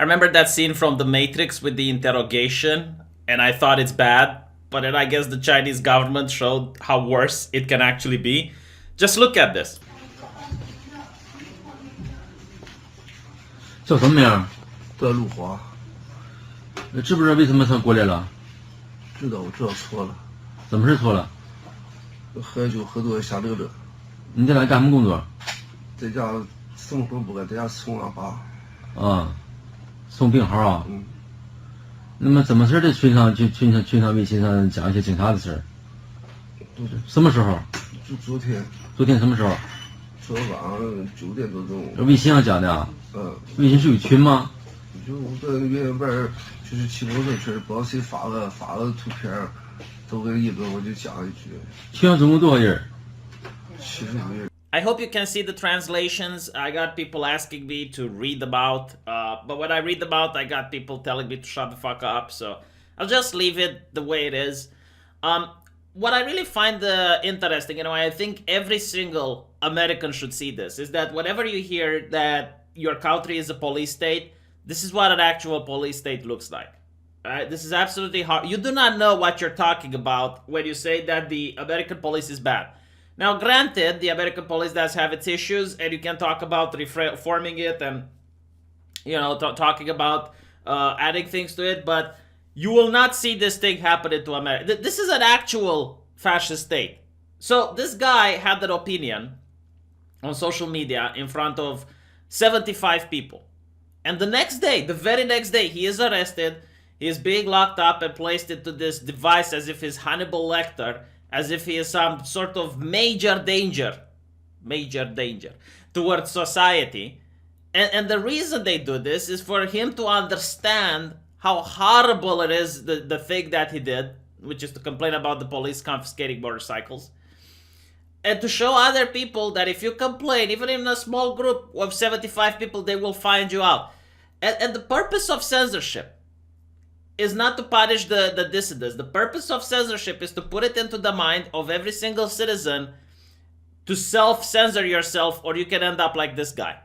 I remember that scene from The Matrix with the interrogation, and I thought it's bad, but then I guess the Chinese government showed how worse it can actually be. Just look at this. 叫什么名？段路华，知不知道为什么他过来了？知道我知道错了，怎么是错了？喝酒喝多了瞎溜达，你在哪干什么工作？在家生活不干，在家送俺爸。啊，送病号啊。嗯，那么怎么事儿？在群上微信上讲一些警察的事儿。什么时候？就昨天，昨天什么时候？昨晚上9点多钟。微信上讲的啊？微信是有群吗？就我在院外就是骑摩托车去，不知道谁发了图片，都给一个我就讲一句。群上总共多少人70多人。I hope you can see the translations. I got people asking me to read about, but when I read about, I got people telling me to shut the fuck up. So I'll just leave it the way it is. What I really find interesting, I think every single American should see this, is that whenever you hear that your country is a police state, this is what an actual police state looks like. Right? This is absolutely hard. You do not know what you're talking about when you say that the American police is bad. Now, granted, the American police does have its issues, and you can talk about reforming it and, talking about adding things to it, but you will not see this thing happen to America. This is an actual fascist state. So this guy had an opinion on social media in front of 75 people. And the next day, the very next day, he is arrested. He is being locked up and placed into this device as if he's Hannibal Lecter, as if he is some sort of major danger towards society. And the reason they do this is for him to understand how horrible it is, the thing that he did, which is to complain about the police confiscating motorcycles. And to show other people that if you complain, even in a small group of 75 people, they will find you out. And the purpose of censorship is not to punish the dissidents. The purpose of censorship is to put it into the mind of every single citizen to self-censor yourself, or you can end up like this guy.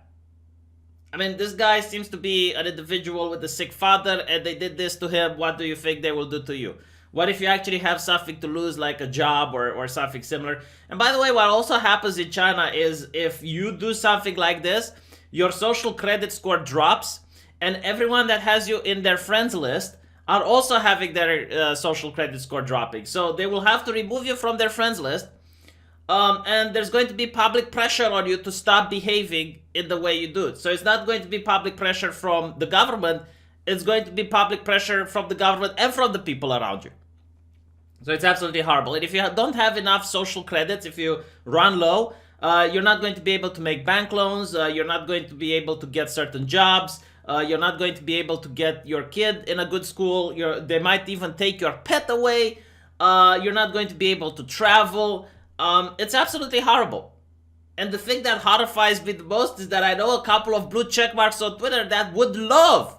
I mean, this guy seems to be an individual with a sick father, and they did this to him. What do you think they will do to you? What if you actually have something to lose, like a job or something similar? And by the way, what also happens in China is if you do something like this, your social credit score drops, and everyone that has you in their friends list are also having their social credit score dropping. So they will have to remove you from their friends list, and there's going to be public pressure on you to stop behaving in the way you do it. So it's not going to be public pressure from the government, it's going to be public pressure from the government and from the people around you. So it's absolutely horrible. And if you don't have enough social credits, if you run low, you're not going to be able to make bank loans, you're not going to be able to get certain jobs, you're not going to be able to get your kid in a good school, they might even take your pet away, you're not going to be able to travel. It's absolutely horrible. And the thing that horrifies me the most is that I know a couple of blue check marks on Twitter that would love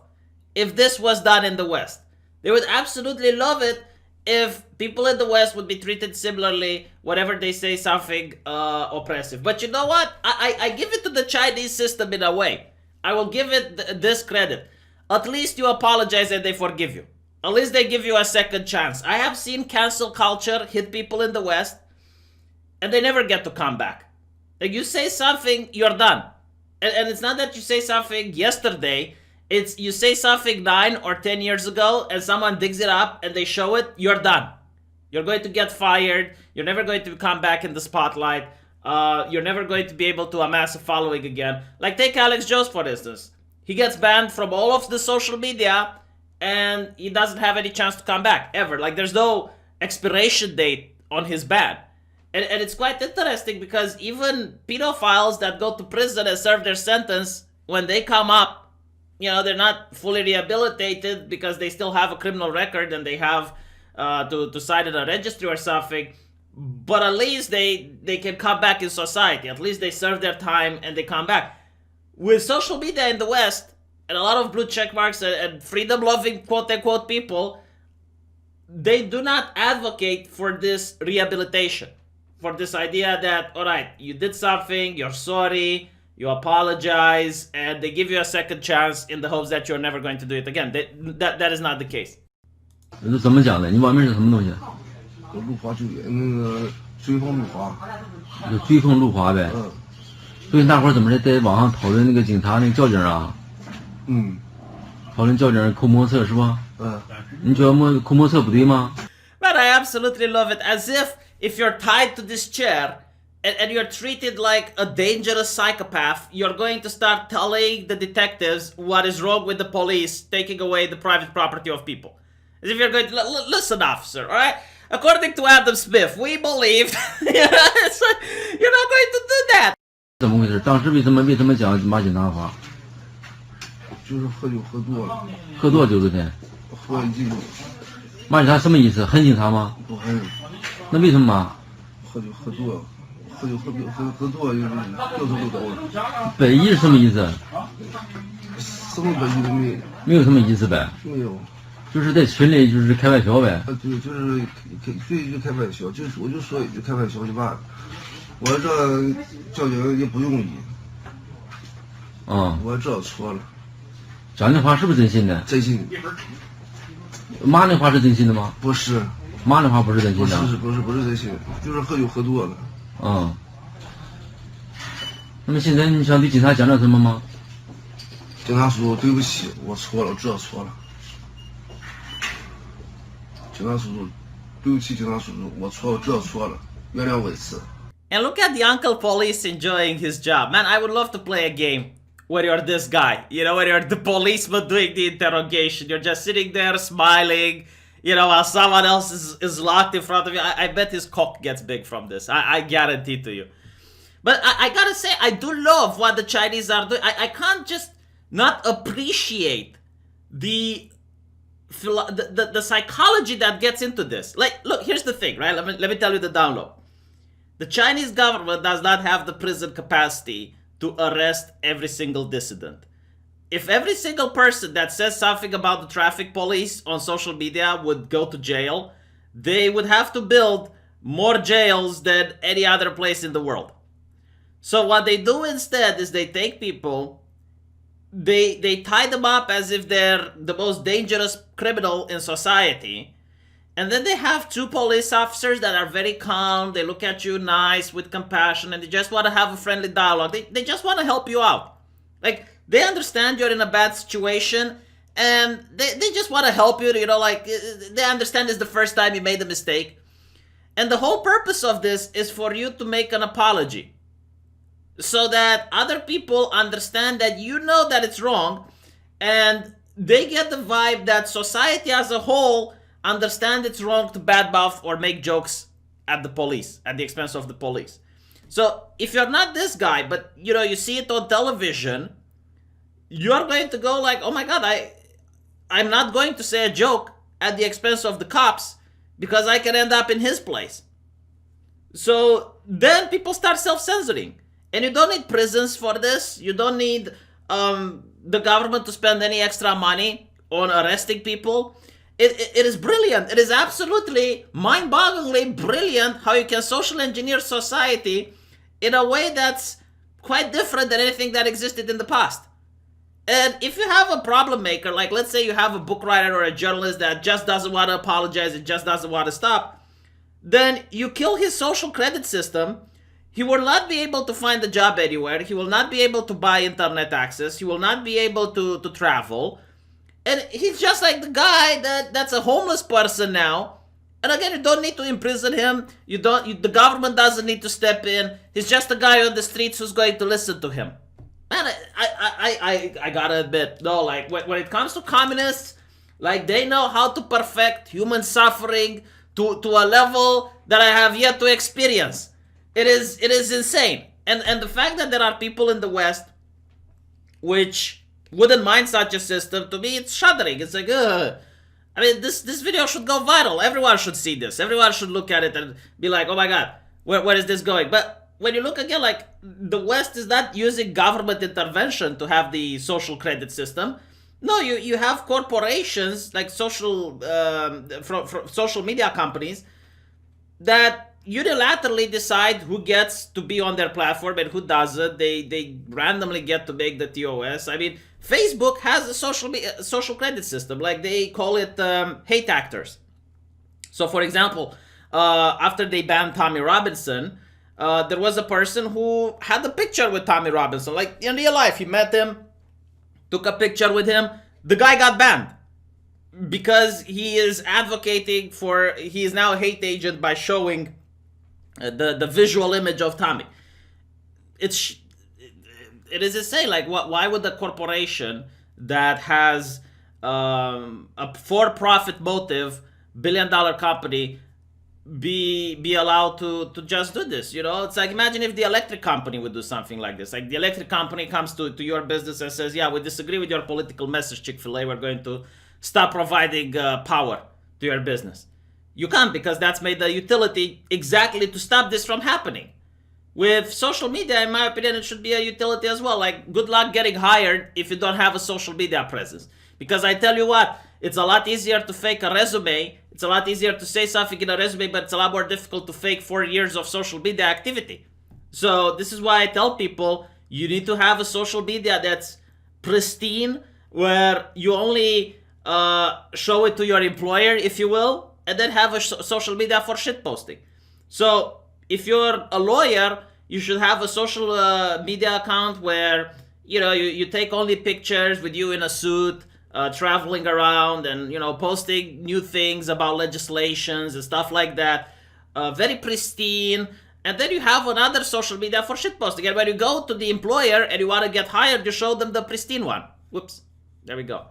if this was done in the West. They would absolutely love it if people in the West would be treated similarly whenever they say something oppressive. But you know what? I give it to the Chinese system in a way. I will give it this credit. At least you apologize and they forgive you. At least they give you a second chance. I have seen cancel culture hit people in the West, and they never get to come back. Like, you say something, you're done. And it's not that you say something yesterday. It's you say something 9 or 10 years ago and someone digs it up and they show it, you're done. You're going to get fired. You're never going to come back in the spotlight. You're never going to be able to amass a following again. Like, take Alex Jones, for instance. He gets banned from all of the social media and he doesn't have any chance to come back, ever. Like, there's no expiration date on his ban. And it's quite interesting because even pedophiles that go to prison and serve their sentence, when they come up, they're not fully rehabilitated because they still have a criminal record and they have to sign in a registry or something. But at least they can come back in society. At least they serve their time and they come back. With social media in the West, and a lot of blue check marks and freedom-loving quote-unquote people, they do not advocate for this rehabilitation. For this idea that, all right, you did something, you're sorry, you apologize, and they give you a second chance in the hopes that you're never going to do it again. That is not the case. 这怎么讲的？你网名是什么东西？路滑救援那个追风路滑。就追风路滑呗。所以大伙儿怎么在网上讨论那个警察那个交警啊？讨论交警扣摩托车是吧？你觉得扣摩托车不对吗？ But I absolutely love it. As if you're tied to this chair and you're treated like a dangerous psychopath, you're going to start telling the detectives what is wrong with the police taking away the private property of people. As if you're going to listen, officer, all right? According to Adam Smith, we believe you're not going to do that. 怎么回事？当时为什么讲骂警察话？就是喝酒喝多了。喝多酒昨天。喝一斤。骂警察什么意思？恨警察吗？不恨。那为什么骂？喝酒喝多了。喝多了就是掉头就走了。本意是什么意思？什么本意都没有。没有什么意思呗。没有。就是在群里就是开玩笑呗。对，就是对就开玩笑，就是我就说一句开玩笑就完了。我这交警也不容易。我知道错了。讲的话是不是真心的？真心。骂的话是真心的吗？不是。骂的话不是真心的。不是真心的，就是喝酒喝多了。那么现在你想对警察讲点什么吗？警察叔叔，对不起，我错了，我知道错了。警察叔叔，对不起，警察叔叔，我错了，知道错了，原谅我一次。And look at the Uncle Police enjoying his job. Man, I would love to play a game where you're this guy, where you're the policeman doing the interrogation. You're just sitting there smiling, while someone else is locked in front of you. I bet his cock gets big from this. I guarantee to you. But I gotta say, I do love what the Chinese are doing. I can't just not appreciate the psychology that gets into this. Like, look, here's the thing, right? Let me tell you the download. The Chinese government does not have the prison capacity to arrest every single dissident. If every single person that says something about the traffic police on social media would go to jail, they would have to build more jails than any other place in the world. So what they do instead is they take people, they tie them up as if they're the most dangerous criminal in society, and then they have two police officers that are very calm. They look at you nice, with compassion, and they just want to have a friendly dialogue. They just want to help you out. Like, they understand you're in a bad situation, and they just want to help you, they understand it's the first time you made a mistake. And the whole purpose of this is for you to make an apology, so that other people understand that you know that it's wrong, and they get the vibe that society as a whole understand it's wrong to badmouth or make jokes at the police, at the expense of the police. So if you're not this guy, but you see it on television, you're going to go like, oh my god, I'm not going to say a joke at the expense of the cops because I can end up in his place. So then people start self-censoring. And you don't need prisons for this. You don't need the government to spend any extra money on arresting people. It is brilliant. It is absolutely mind-bogglingly brilliant how you can social engineer society in a way that's quite different than anything that existed in the past. And if you have a problem maker, like let's say you have a book writer or a journalist that just doesn't want to apologize and just doesn't want to stop, then you kill his social credit system. He will not be able to find a job anywhere. He will not be able to buy internet access. He will not be able to travel. And he's just like the guy that's a homeless person now. And again, you don't need to imprison him. The government doesn't need to step in. He's just a guy on the streets who's going to listen to him. And I gotta admit, no, like when it comes to communists, like they know how to perfect human suffering to a level that I have yet to experience. It is insane. And the fact that there are people in the West which wouldn't mind such a system, to me it's shuddering. It's like, ugh. I mean, this video should go viral. Everyone should see this. Everyone should look at it and be like, oh my god, where is this going? But when you look again, like, the West is not using government intervention to have the social credit system. No, you have corporations like social media companies that unilaterally decide who gets to be on their platform and who doesn't. They randomly get to make the TOS. I mean, Facebook has a social credit system. Like, they call it hate actors. So, for example, after they banned Tommy Robinson, there was a person who had a picture with Tommy Robinson. Like, in real life, he met him, took a picture with him. The guy got banned because he is advocating for, he is now a hate agent by showing the visual image of Tommy. It is insane. Like, why would a corporation that has a for-profit motive, billion-dollar company, be allowed to just do this? You know, it's like, imagine if the electric company would do something like this. Like, the electric company comes to your business and says, yeah, we disagree with your political message, Chick-fil-A, we're going to stop providing power to your business. You can't, because that's made the utility exactly to stop this from happening. With social media, in my opinion, it should be a utility as well. Like, good luck getting hired if you don't have a social media presence. Because I tell you what, it's a lot easier to fake a resume. It's a lot easier to say something in a resume, but it's a lot more difficult to fake 4 years of social media activity. So this is why I tell people, you need to have a social media that's pristine, where you only show it to your employer, if you will, and then have a social media for shitposting. So if you're a lawyer, you should have a social media account where, you know, you take only pictures with you in a suit, traveling around and, you know, posting new things about legislations and stuff like that. Very pristine. And then you have another social media for shitposting. And when you go to the employer and you want to get hired, you show them the pristine one. Whoops. There we go.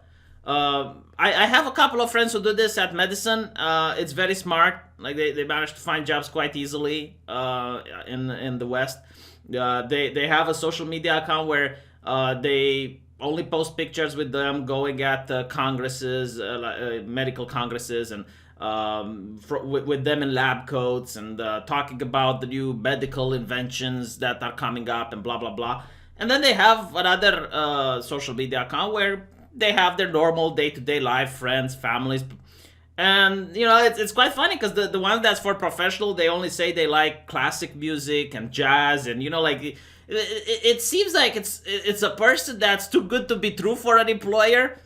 I have a couple of friends who do this at medicine. It's very smart. Like, they manage to find jobs quite easily in the West. They have a social media account where they only post pictures with them going at congresses, medical congresses, and with them in lab coats, and talking about the new medical inventions that are coming up and blah, blah, blah. And then they have another social media account where they have their normal day-to-day life, friends, families. And, you know, it's quite funny, because the one that's for professional, they only say they like classic music and jazz, and, you know, like, it seems like it's a person that's too good to be true for an employer,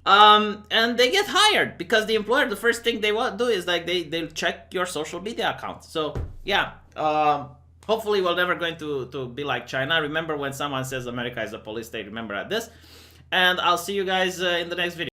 and they get hired because the employer, the first thing they want to do is, like, they'll check your social media account. So yeah, hopefully we're never going to be like China. Remember, when someone says America is a police state, remember this. And I'll see you guys in the next video.